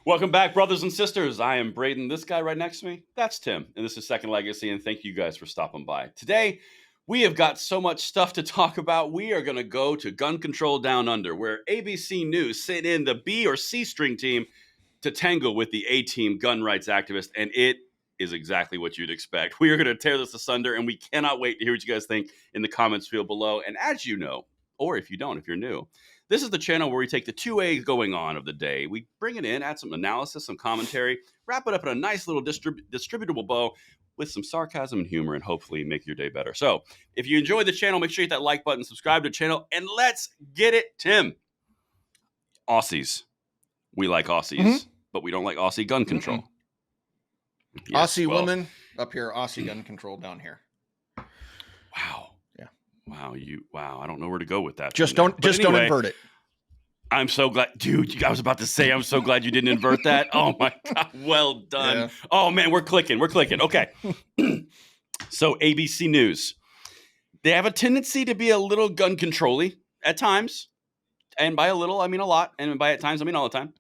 Welcome back, brothers and sisters. I am Braden. This guy right next to me, that's Tim. And this is Second Legacy, and thank you guys for stopping by. Today, we have got so much stuff to talk about. We are going to go to Gun Control Down Under, where ABC News sent in the B or C string team to tangle with the A team gun rights activists, and it is exactly what you'd expect. We are going to tear this asunder, and we cannot wait to hear what you guys think in the comments field below. And as you know, or if you don't, if you're new, this is the channel where we take the 2A going on of the day. We bring it in, add some analysis, some commentary, wrap it up in a nice little distributable bow with some sarcasm and humor, and hopefully make your day better. So if you enjoy the channel, make sure you hit that like button, subscribe to the channel, and let's get it, Tim. Aussies. We like Aussies, but we don't like Aussie gun control. Yes, Aussie women up here, Aussie gun control down here. Wow. Yeah. Wow. I don't know where to go with that. Don't invert it. I'm so glad, dude. I was about to say, I'm so glad you didn't invert that. Oh my God. Well done. Yeah. Oh man, we're clicking. Okay. So ABC News, they have a tendency to be a little gun control-y at times. And by a little, I mean a lot. And by at times, I mean all the time.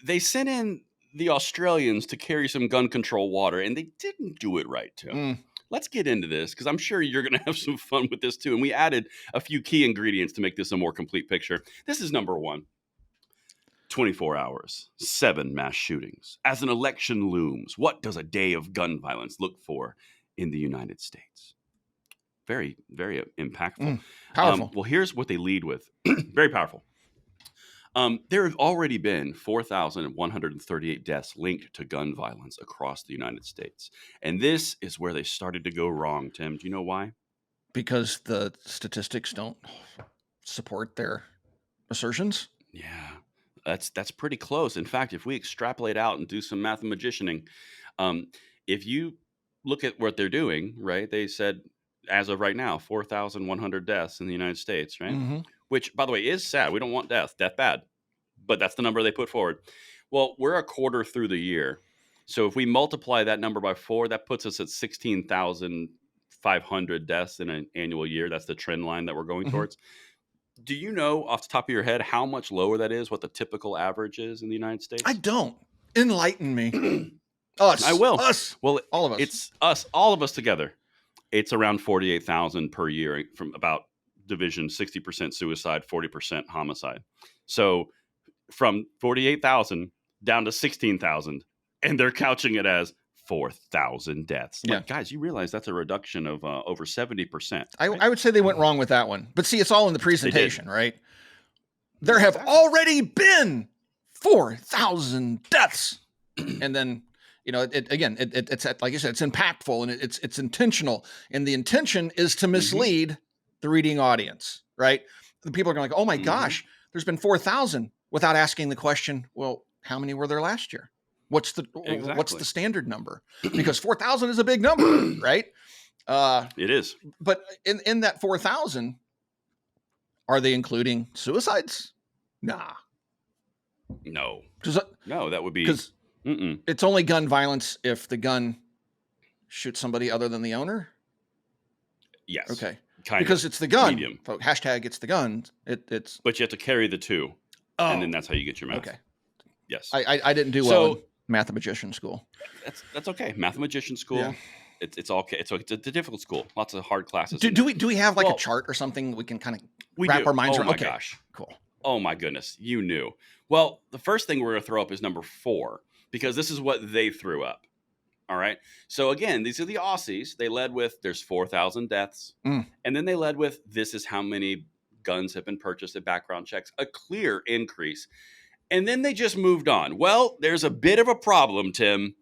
They sent in the Australians to carry some gun control water, and they didn't do it right, Tim. Let's get into this, because I'm sure you're going to have some fun with this too. And we added a few key ingredients to make this a more complete picture. This is number one. 24 hours, 7 mass shootings. As an election looms, what does a day of gun violence look for in the United States? Very, very impactful. Powerful. Well, here's what they lead with. Very powerful. There have already been 4,138 deaths linked to gun violence across the United States. And this is where they started to go wrong, Tim. Do you know why? Because the statistics don't support their assertions? Yeah, that's pretty close. In fact, if we extrapolate out and do some mathemagicianing, if you look at what they're doing, right, they said, as of right now, 4,100 deaths in the United States, right? Mm-hmm. Which, by the way, is sad. We don't want death bad. But that's the number they put forward. Well, we're a quarter through the year. So if we multiply that number by 4, that puts us at 16,500 deaths in an annual year. That's the trend line that we're going towards. Do you know off the top of your head how much lower that is, what the typical average is in the United States? I don't. Enlighten me. Us. I will. Us. Well, all of us. It's us, all of us together. It's around 48,000 per year, from about division, 60% suicide, 40% homicide. So from 48,000 down to 16,000, and they're couching it as 4,000 deaths. Yeah. Like, guys, you realize that's a reduction of over 70%. Right? I would say they went wrong with that one. But see, it's all in the presentation, right? There have already been 4,000 deaths. And then, it's like you said, it's impactful, and it's intentional. And the intention is to mislead the reading audience, right? The people are going like, oh my gosh, there's been 4,000, without asking the question, well, how many were there last year? What's the standard number? Because 4,000 is a big number, right? It is. But in that 4,000, are they including suicides? Nah. No, that would be because it's only gun violence if the gun shoots somebody other than the owner. Yes. Okay. Because it's the gun. Medium. Hashtag it's the gun. It's. But you have to carry the 2. Oh. And then that's how you get your math. Okay. Yes. I didn't do well in mathematician school. That's okay. Mathematician school. Yeah. It's okay. It's a difficult school. Lots of hard classes. Do we have like a chart or something we can kind of wrap our minds around? Oh my gosh. Cool. Oh my goodness. You knew. Well, the first thing we're going to throw up is number 4, because this is what they threw up. All right. So again, these are the Aussies. They led with there's 4,000 deaths. And then they led with this is how many guns have been purchased at background checks, a clear increase. And then they just moved on. Well, there's a bit of a problem, Tim,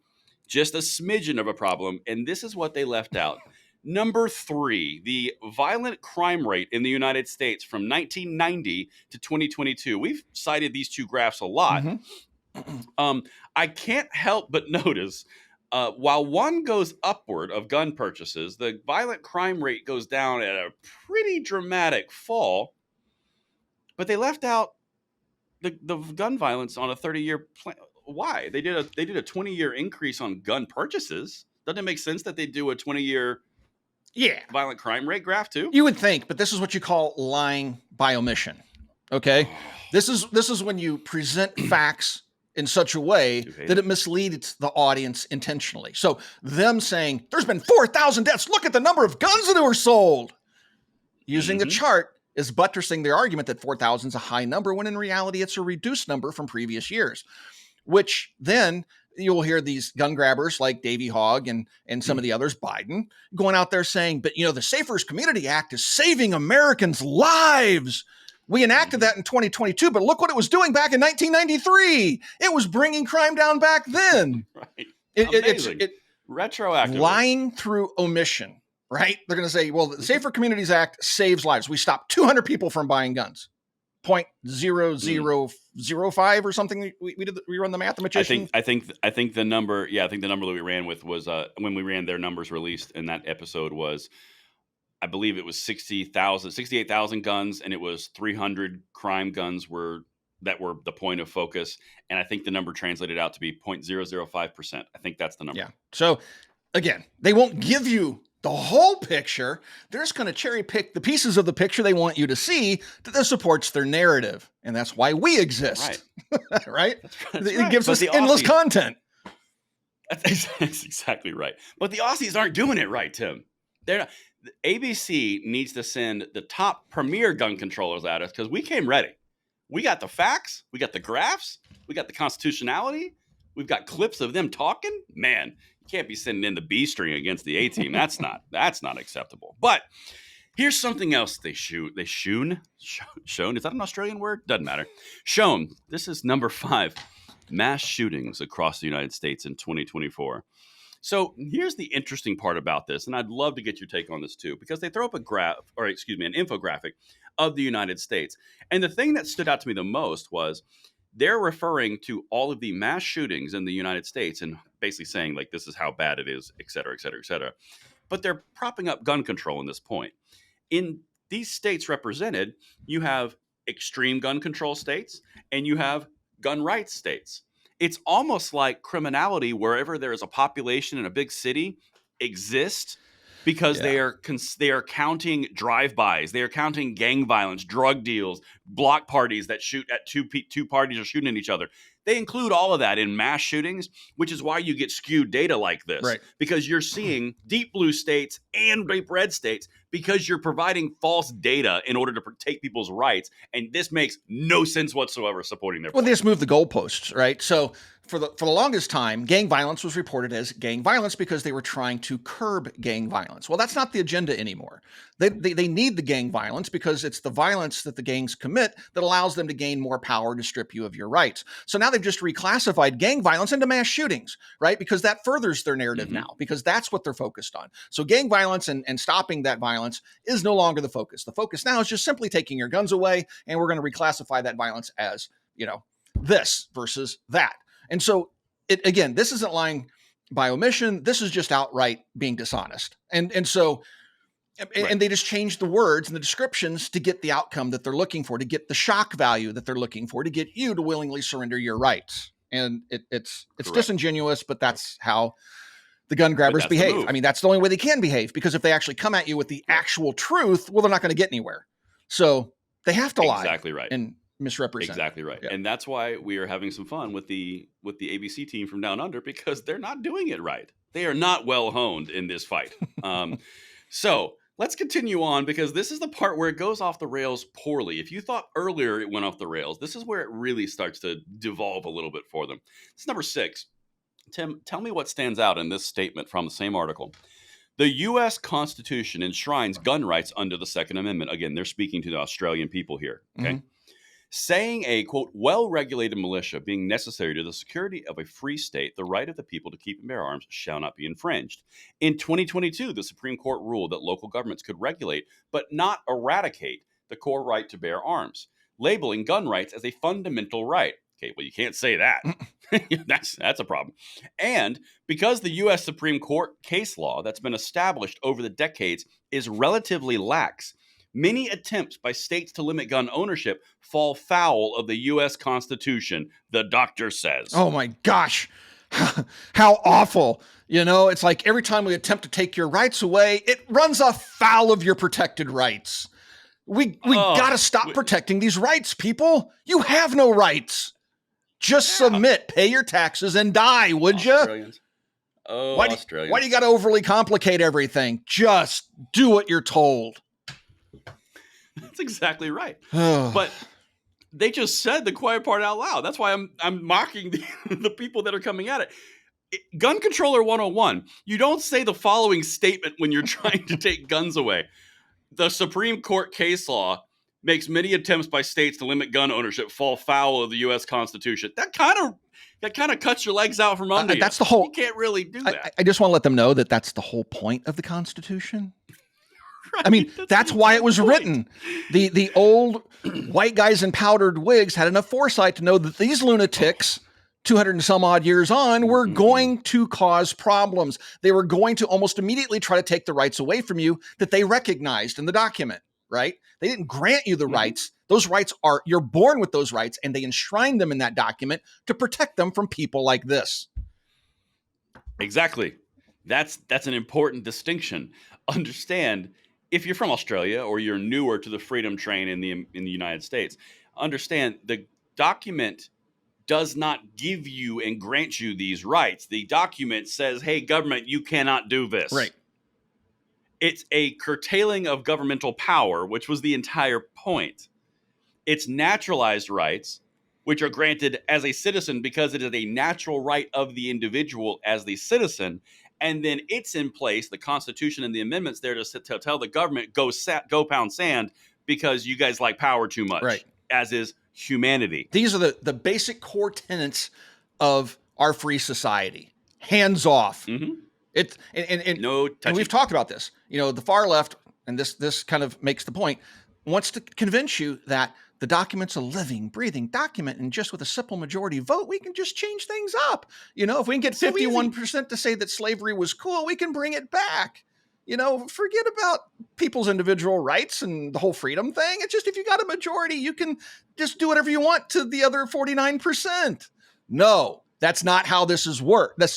just a smidgen of a problem. And this is what they left out. Number 3, the violent crime rate in the United States from 1990 to 2022. We've cited these 2 graphs a lot. I can't help but notice while one goes upward of gun purchases, the violent crime rate goes down at a pretty dramatic fall. But they left out the gun violence on a 30-year plan. Why? They did a 20-year increase on gun purchases. Doesn't it make sense that they do a 20-year violent crime rate graph too? You would think, but this is what you call lying by omission. Okay? This is when you present facts in such a way that it misleads the audience intentionally. So them saying, there's been 4,000 deaths. Look at the number of guns that were sold. Using the chart is buttressing their argument that 4,000 is a high number, when in reality, it's a reduced number from previous years, which then you'll hear these gun grabbers like Davey Hogg and some of the others, Biden, going out there saying, but the Safer Community Act is saving Americans' lives. We enacted that in 2022, but look what it was doing back in 1993. It was bringing crime down back then. Right. It's retroactive, lying through omission, right? They're going to say, well, the Safer Communities Act saves lives. We stopped 200 people from buying guns. 0.0005 or something. We run the mathematician. I think the number. Yeah, I think the number that we ran with was when we ran their numbers released in that episode was, I believe it was 68,000 guns, and it was 300 crime guns that were the point of focus. And I think the number translated out to be 0.005%. I think that's the number. Yeah. So again, they won't give you the whole picture. They're just going to cherry pick the pieces of the picture they want you to see that supports their narrative. And that's why we exist. Right. Right? It gives us endless content. That's exactly right. But the Aussies aren't doing it right, Tim. They're not. ABC needs to send the top premier gun controllers at us, because we came ready. We got the facts. We got the graphs. We got the constitutionality. We've got clips of them talking. Man, you can't be sending in the B string against the A team. That's not acceptable. But here's something else shown. Is that an Australian word? Doesn't matter. Shown. This is number 5. Mass shootings across the United States in 2024. So here's the interesting part about this, and I'd love to get your take on this too, because they throw up an infographic of the United States. And the thing that stood out to me the most was they're referring to all of the mass shootings in the United States and basically saying, like, this is how bad it is, et cetera, et cetera, et cetera. But they're propping up gun control in this point. In these states represented, you have extreme gun control states and you have gun rights states. It's almost like criminality wherever there is a population in a big city exists, because they are counting drive-bys, they are counting gang violence, drug deals, block parties that shoot at two parties are shooting at each other. They include all of that in mass shootings, which is why you get skewed data like this, right? Because you're seeing deep blue states and deep red states, because you're providing false data in order to take people's rights. And this makes no sense whatsoever supporting their point. They just moved the goalposts, right? So for the longest time, gang violence was reported as gang violence because they were trying to curb gang violence. Well, that's not the agenda anymore. They need the gang violence because it's the violence that the gangs commit that allows them to gain more power to strip you of your rights. So now they've just reclassified gang violence into mass shootings, right? Because that furthers their narrative now, because that's what they're focused on. So gang violence and stopping that violence is no longer the focus. The focus now is just simply taking your guns away, and we're going to reclassify that violence as, this versus that. And so, this isn't lying by omission. This is just outright being dishonest. And so they just changed the words and the descriptions to get the outcome that they're looking for, to get the shock value that they're looking for, to get you to willingly surrender your rights. And it's disingenuous, but that's how the gun grabbers behave. I mean, that's the only way they can behave, because if they actually come at you with the actual truth, well, they're not going to get anywhere. So they have to lie. Exactly right. And misrepresent. Exactly right. Yeah. And that's why we are having some fun with the ABC team from Down Under, because they're not doing it right. They are not well honed in this fight. So let's continue on, because this is the part where it goes off the rails poorly. If you thought earlier it went off the rails, this is where it really starts to devolve a little bit for them. It's number 6. Tim, tell me what stands out in this statement from the same article. The U.S. Constitution enshrines gun rights under the Second Amendment. Again, they're speaking to the Australian people here. Okay. Mm-hmm. Saying a, quote, well-regulated militia being necessary to the security of a free state, the right of the people to keep and bear arms shall not be infringed. In 2022, the Supreme Court ruled that local governments could regulate but not eradicate the core right to bear arms, labeling gun rights as a fundamental right. Okay, well, you can't say that. That's a problem. And because the U.S. Supreme Court case law that's been established over the decades is relatively lax, many attempts by states to limit gun ownership fall foul of the U.S. Constitution, the doctor says. Oh, my gosh. How awful. It's like every time we attempt to take your rights away, it runs afoul of your protected rights. We got to stop protecting these rights, people. You have no rights. Just submit, pay your taxes, and die, would you? Australians. Oh, Australians. Why do you got to overly complicate everything? Just do what you're told. That's exactly right. But they just said the quiet part out loud. That's why I'm mocking the people that are coming at it. Gun Controller 101. You don't say the following statement when you're trying to take guns away. The Supreme Court case law makes many attempts by states to limit gun ownership fall foul of the U.S. Constitution. That kind of cuts your legs out from under you. That's the whole. You can't really do that. I just want to let them know that that's the whole point of the Constitution. Right, I mean, that's why it was written. The old white guys in powdered wigs had enough foresight to know that these lunatics, 200 and some odd years on, were going to cause problems. They were going to almost immediately try to take the rights away from you that they recognized in the document, right? They didn't grant you the rights. Those rights you're born with those rights, and they enshrined them in that document to protect them from people like this. Exactly. That's an important distinction. Understand, if you're from Australia or you're newer to the freedom train in the United States, understand the document does not give you and grant you these rights. The document says, hey, government, you cannot do this. Right. It's a curtailing of governmental power, which was the entire point. It's naturalized rights, which are granted as a citizen because it is a natural right of the individual as the citizen. And then it's in place, the Constitution and the amendments there to tell the government, go pound sand because you guys like power too much, right? As is humanity. These are the basic core tenets of our free society. Hands off. Mm-hmm. No touching. And we've talked about this. You know, the far left, and this kind of makes the point, wants to convince you that the document's a living, breathing document, and just with a simple majority vote, we can just change things up. You know, if we can get 51% to say that slavery was cool, we can bring it back. You know, forget about people's individual rights and the whole freedom thing. It's just if you got a majority, you can just do whatever you want to the other 49%. No, that's not how this is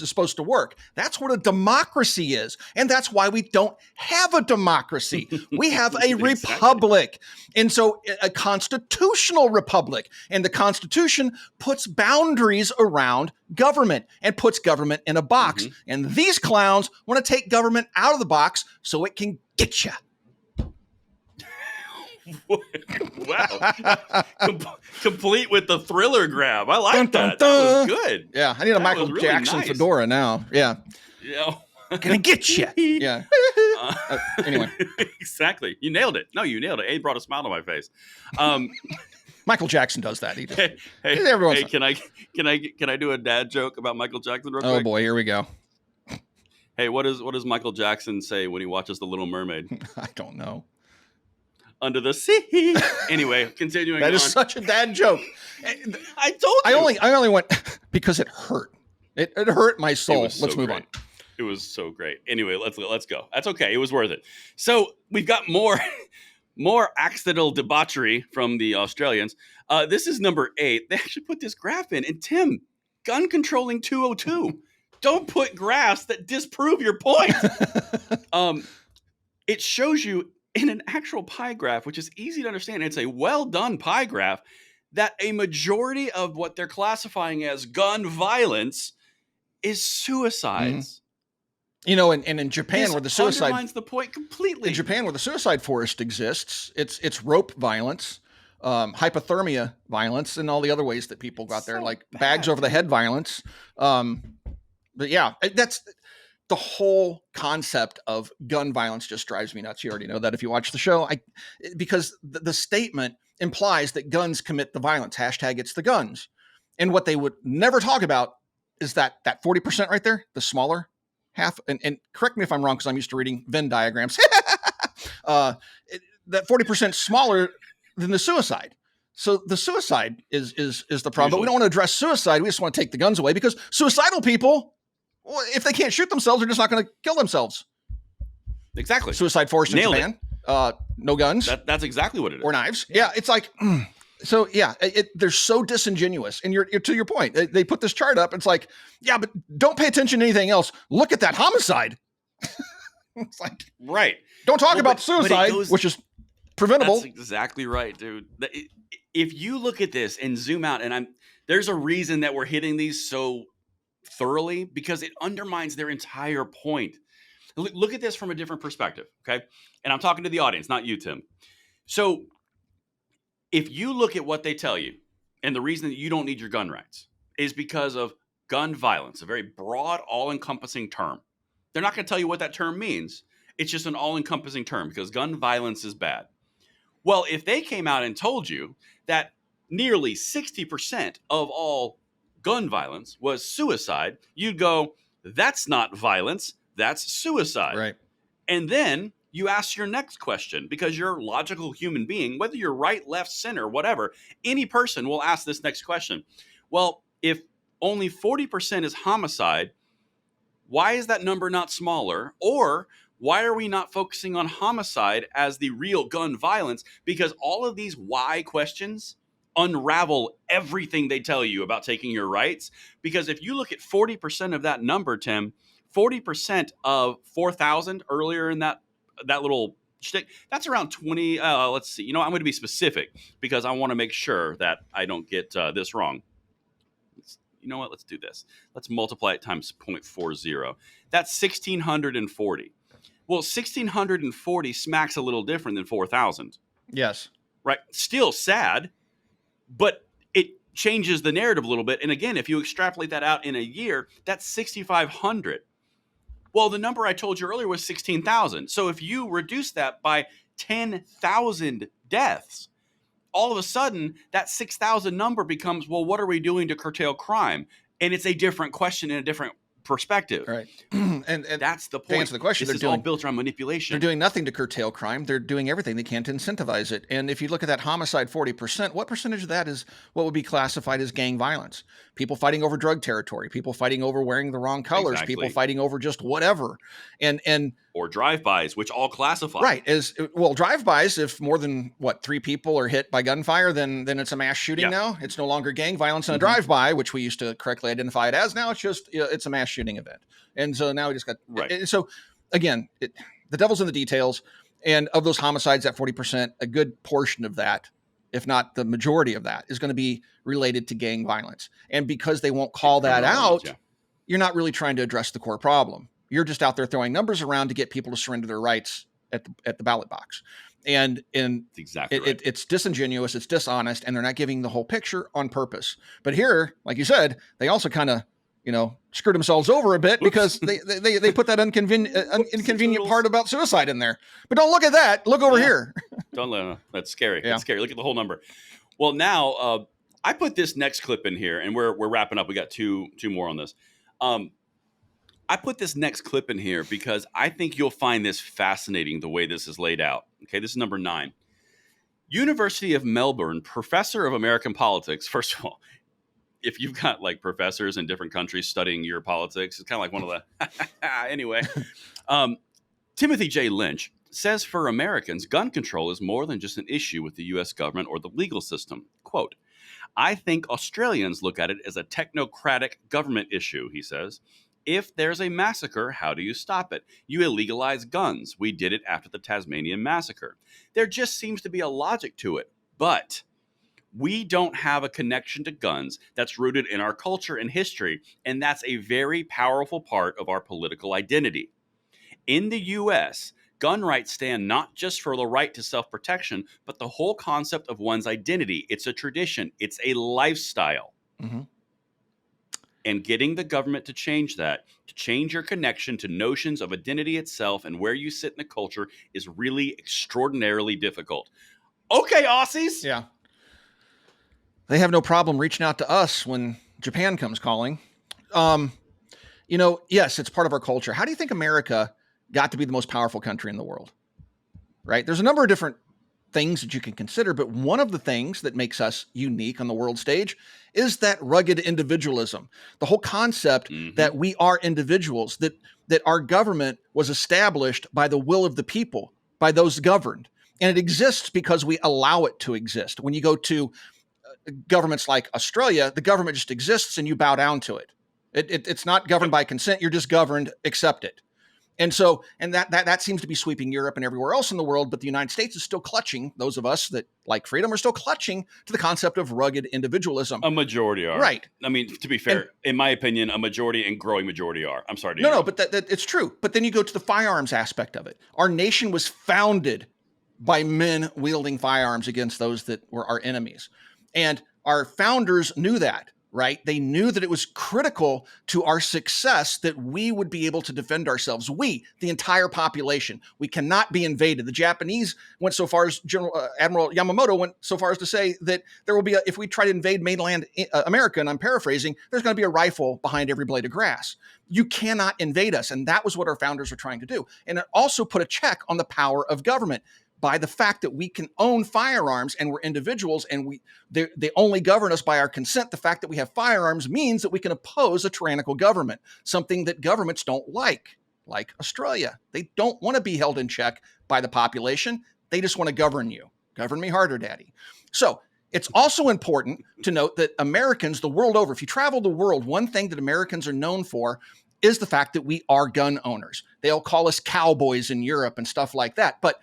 supposed to work. That's what a democracy is. And that's why we don't have a democracy. We have a republic. And so a constitutional republic. And the Constitution puts boundaries around government and puts government in a box. Mm-hmm. And these clowns want to take government out of the box so it can get you. Wow. Complete with the thriller grab. I like that. That was good. Yeah, I need a Michael Jackson fedora now. Yeah. Gonna get you. Yeah. Anyway. Exactly. You nailed it. No, you nailed it. It brought a smile to my face. Michael Jackson does that. Can I do a dad joke about Michael Jackson real quick? Oh boy, here we go. Hey, what does Michael Jackson say when he watches The Little Mermaid? I don't know. Under the sea. Anyway, continuing That is such a dad joke. I told you. I only went because it hurt. It hurt my soul. Let's move on. It was so great. Anyway, let's go. That's okay. It was worth it. So we've got more accidental debauchery from the Australians. This is number 8. They actually put this graph in. And Tim, gun controlling 202. Don't put graphs that disprove your point. It shows you in an actual pie graph, which is easy to understand. It's a well-done pie graph, that a majority of what they're classifying as gun violence is suicides. Mm-hmm. You know, and in Japan, where the suicide undermines the point completely. In Japan, where the suicide forest exists, it's rope violence, hypothermia violence, and all the other ways that people got there, like bags over the head violence. But yeah, that's the whole concept of gun violence just drives me nuts. You already know that if you watch the show, because the statement implies that guns commit the violence. Hashtag it's the guns. And what they would never talk about is that 40% right there, the smaller half. And correct me if I'm wrong, because I'm used to reading Venn diagrams. That 40% smaller than the suicide. So the suicide is the problem. But we don't want to address suicide. We just want to take the guns away, because suicidal people, well, if they can't shoot themselves, they're just not going to kill themselves. Exactly. Suicide forest in Japan. No guns. That's exactly what it is. Or knives. Yeah, it's like, so yeah, they're so disingenuous. And you're to your point, they put this chart up. It's like, yeah, but don't pay attention to anything else. Look at that homicide. It's like, right. Don't talk about suicide, which is preventable. That's exactly right, dude. If you look at this and zoom out, and There's a reason that we're hitting these so thoroughly, because it undermines their entire point. Look at this from a different perspective, okay? And I'm talking to the audience, not you, Tim. So if you look at what they tell you, and the reason that you don't need your gun rights is because of gun violence, a very broad, all-encompassing term. They're not going to tell you what that term means. It's just an all-encompassing term because gun violence is bad. Well, if they came out and told you that nearly 60% of all gun violence was suicide, you'd go, that's not violence, that's suicide. Right. And then you ask your next question, because you're a logical human being, whether you're right, left, center, whatever, any person will ask this next question. Well, if only 40% is homicide, why is that number not smaller? Or why are we not focusing on homicide as the real gun violence? Because all of these why questions unravel everything they tell you about taking your rights. Because if you look at 40% of that number, Tim, 40% of 4,000 earlier in that little shtick, that's around 20. Let's see. I'm going to be specific because I want to make sure that I don't get this wrong. You know what? Let's do this. Let's multiply it times 0.40. That's 1,640. Well, 1,640 smacks a little different than 4,000. Yes. Right? Still sad, but it changes the narrative a little bit. And again, if you extrapolate that out in a year, that's 6,500. Well, the number I told you earlier was 16,000. So if you reduce that by 10,000 deaths, all of a sudden that 6,000 number becomes, well, what are we doing to curtail crime? And it's a different question in a different perspective. Right. and that's the point. To answer the question, this is all built around manipulation. They're doing nothing to curtail crime. They're doing everything they can to incentivize it. And if you look at that homicide 40%, what percentage of that is what would be classified as gang violence? People fighting over drug territory, people fighting over wearing the wrong colors, Exactly. people fighting over just whatever. And or drive-bys, which all classify. Right. Drive-bys, if more than 3 people are hit by gunfire, then it's a mass shooting now. It's no longer gang violence in a drive-by, which we used to correctly identify it as. Now it's a mass shooting event. And so now we just got right. And so again, the devil's in the details. And of those homicides, that 40%, a good portion of that, if not the majority of that, is going to be related to gang violence. And because they won't call that out, you're not really trying to address the core problem. You're just out there throwing numbers around to get people to surrender their rights at the ballot box. And exactly right. It's disingenuous, it's dishonest, and they're not giving the whole picture on purpose. But here, like you said, they also kind of, screwed themselves over a bit because they put that inconvenient part about suicide in there. But don't look at that. Look over here. Don't that's scary. Yeah. That's scary. Look at the whole number. Well, now I put this next clip in here, and we're wrapping up. We got two more on this. I put this next clip in here because I think you'll find this fascinating, the way this is laid out. Okay, this is number 9. University of Melbourne, professor of American politics. First of all, if you've got like professors in different countries studying your politics, it's kind of like one of the... Anyway, Timothy J. Lynch says for Americans, gun control is more than just an issue with the U.S. government or the legal system. Quote, I think Australians look at it as a technocratic government issue, he says. If there's a massacre, how do you stop it? You illegalize guns. We did it after the Tasmanian massacre. There just seems to be a logic to it. But we don't have a connection to guns that's rooted in our culture and history, and that's a very powerful part of our political identity. In the U.S., gun rights stand not just for the right to self-protection, but the whole concept of one's identity. It's a tradition. It's a lifestyle. Mm-hmm. And getting the government to change that, to change your connection to notions of identity itself and where you sit in the culture, is really extraordinarily difficult. Okay, Aussies. Yeah. They have no problem reaching out to us when Japan comes calling. Yes, it's part of our culture. How do you think America got to be the most powerful country in the world? Right? There's a number of different things that you can consider, but one of the things that makes us unique on the world stage is that rugged individualism. The whole concept that we are individuals, that our government was established by the will of the people, by those governed. And it exists because we allow it to exist. When you go to governments like Australia, the government just exists and you bow down to it. It's not governed by consent. You're just governed, accept it. And so, and that seems to be sweeping Europe and everywhere else in the world, but the United States is still clutching, those of us that like freedom are still clutching to the concept of rugged individualism. A majority are. Right. I mean, to be fair, in my opinion, a majority and growing majority are. I'm sorry to No, but that it's true. But then you go to the firearms aspect of it. Our nation was founded by men wielding firearms against those that were our enemies. And our founders knew that. Right? They knew that it was critical to our success that we would be able to defend ourselves. We, the entire population, we cannot be invaded. The Japanese went so far as Admiral Yamamoto went so far as to say that there will be, if we try to invade mainland America, and I'm paraphrasing, there's going to be a rifle behind every blade of grass. You cannot invade us. And that was what our founders were trying to do. And it also put a check on the power of government by the fact that we can own firearms and we're individuals and they only govern us by our consent. The fact that we have firearms means that we can oppose a tyrannical government, something that governments don't like Australia. They don't want to be held in check by the population. They just want to govern you. Govern me harder, daddy. So it's also important to note that Americans the world over, if you travel the world, one thing that Americans are known for is the fact that we are gun owners. They'll call us cowboys in Europe and stuff like that. But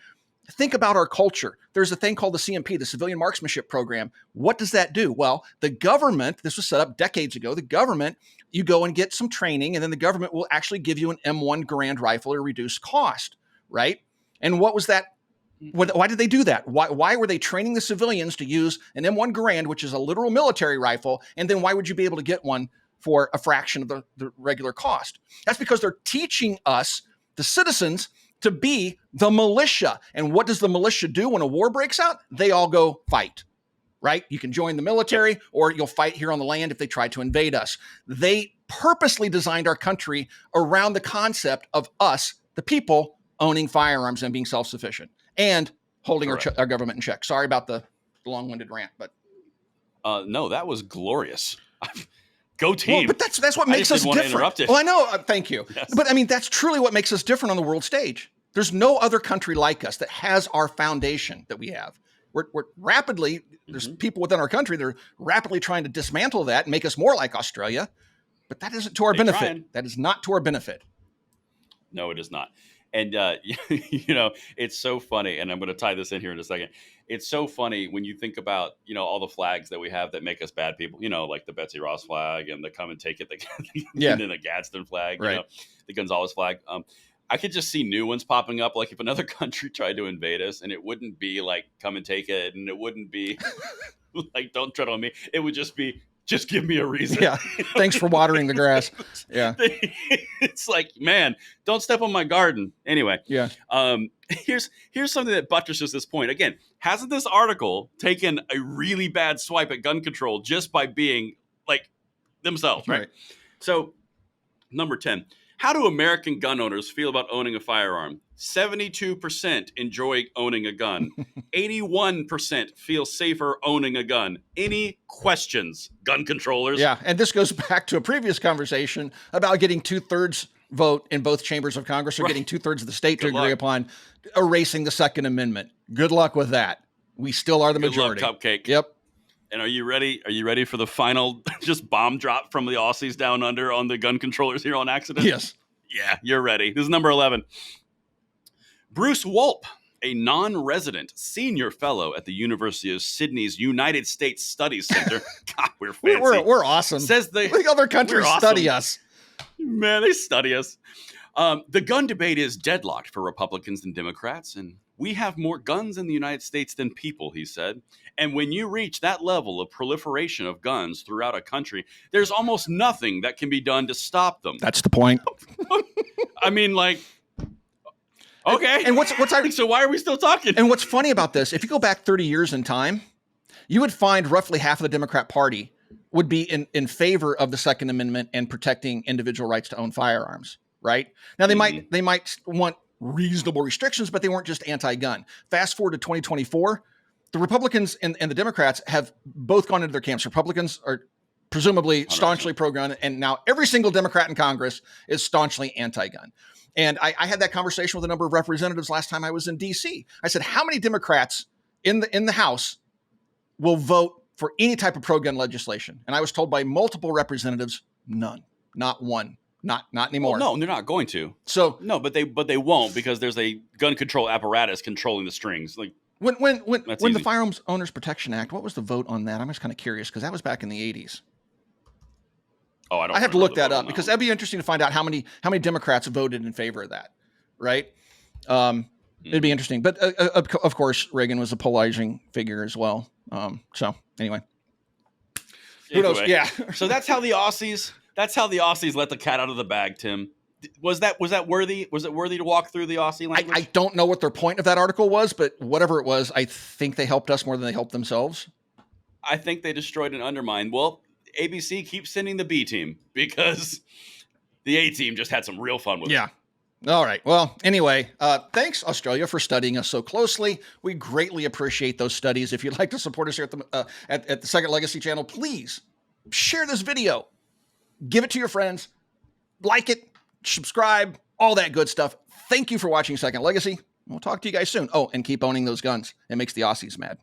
think about our culture. There's a thing called the CMP, the Civilian Marksmanship Program. What does that do? Well, the government, this was set up decades ago, the government, you go and get some training, and then the government will actually give you an M1 Garand rifle at a reduced cost, right? And what was that? Why did they do that? Why were they training the civilians to use an M1 Garand, which is a literal military rifle, and then why would you be able to get one for a fraction of the regular cost? That's because they're teaching us, the citizens, to be the militia. And what does the militia do when a war breaks out? They all go fight, right? You can join the military or you'll fight here on the land if they try to invade us. They purposely designed our country around the concept of us, the people, owning firearms and being self-sufficient and holding our government in check. Sorry about the long-winded rant, but no, that was glorious. Go team. Well, but that's what makes us different. Well, I know. Thank you. Yes. But I mean, that's truly what makes us different on the world stage. There's no other country like us that has our foundation that we have. We're rapidly, there's people within our country that are rapidly trying to dismantle that and make us more like Australia. But that isn't to our benefit. Trying. That is not to our benefit. No, it is not. And, it's so funny. And I'm going to tie this in here in a second. It's so funny when you think about, all the flags that we have that make us bad people, like the Betsy Ross flag and the come and take it, and then the Gadsden flag, right. The Gonzalez flag. I could just see new ones popping up. Like if another country tried to invade us, and it wouldn't be like, come and take it. And it wouldn't be like, don't tread on me. It would just be, just give me a reason. Yeah. Thanks for watering the grass. Yeah. It's like, man, don't step on my garden. Anyway. Yeah. Here's something that buttresses this point. Again, hasn't this article taken a really bad swipe at gun control just by being like themselves, right? So, number 10. How do American gun owners feel about owning a firearm? 72% enjoy owning a gun. 81% feel safer owning a gun. Any questions, gun controllers? Yeah, and this goes back to a previous conversation about getting 2/3 vote in both chambers of Congress, or getting 2/3 of the state to agree upon erasing the Second Amendment. Good luck with that. We still are the majority. Good luck, Cupcake. Yep. And are you ready? Are you ready for the final just bomb drop from the Aussies down under on the gun controllers here on accident? Yes. Yeah, you're ready. This is number 11. Bruce Wolpe, a non-resident senior fellow at the University of Sydney's United States Studies Center. God, we're fancy. We're awesome. Says the other countries study us. Man, they study us. The gun debate is deadlocked for Republicans and Democrats, and we have more guns in the United States than people, he said. And when you reach that level of proliferation of guns throughout a country, there's almost nothing that can be done to stop them. That's the point. I mean, like, okay. And so why are we still talking? And what's funny about this, if you go back 30 years in time, you would find roughly half of the Democrat Party would be in favor of the Second Amendment and protecting individual rights to own firearms, right? Now, they might want reasonable restrictions, but they weren't just anti-gun. Fast forward to 2024, the Republicans and the Democrats have both gone into their camps. Republicans are presumably staunchly pro-gun, and now every single Democrat in Congress is staunchly anti-gun. And I had that conversation with a number of representatives last time I was in D.C. I said, how many Democrats in the House will vote for any type of pro-gun legislation? And I was told by multiple representatives, none, not one. Not anymore. Well, no, they're not going to. So no, but they won't, because there's a gun control apparatus controlling the strings. Like when the Firearms Owners Protection Act, what was the vote on that? I'm just kind of curious because that was back in the 80s. Oh, I have to look that up because that'd be interesting to find out how many Democrats voted in favor of that, right? It'd be interesting. But of course, Reagan was a polarizing figure as well. So anyway, who knows? Yeah. So that's how the Aussies let the cat out of the bag, Tim. Was that worthy? Was it worthy to walk through the Aussie language? I don't know what their point of that article was, but whatever it was, I think they helped us more than they helped themselves. I think they destroyed and undermined. Well, ABC keeps sending the B team because the A team just had some real fun with it. Yeah. All right. Well, anyway, thanks, Australia, for studying us so closely. We greatly appreciate those studies. If you'd like to support us here at the Second Legacy channel, please share this video. Give it to your friends. Like it. Subscribe. All that good stuff. Thank you for watching Second Legacy. We'll talk to you guys soon. Oh, and keep owning those guns. It makes the Aussies mad.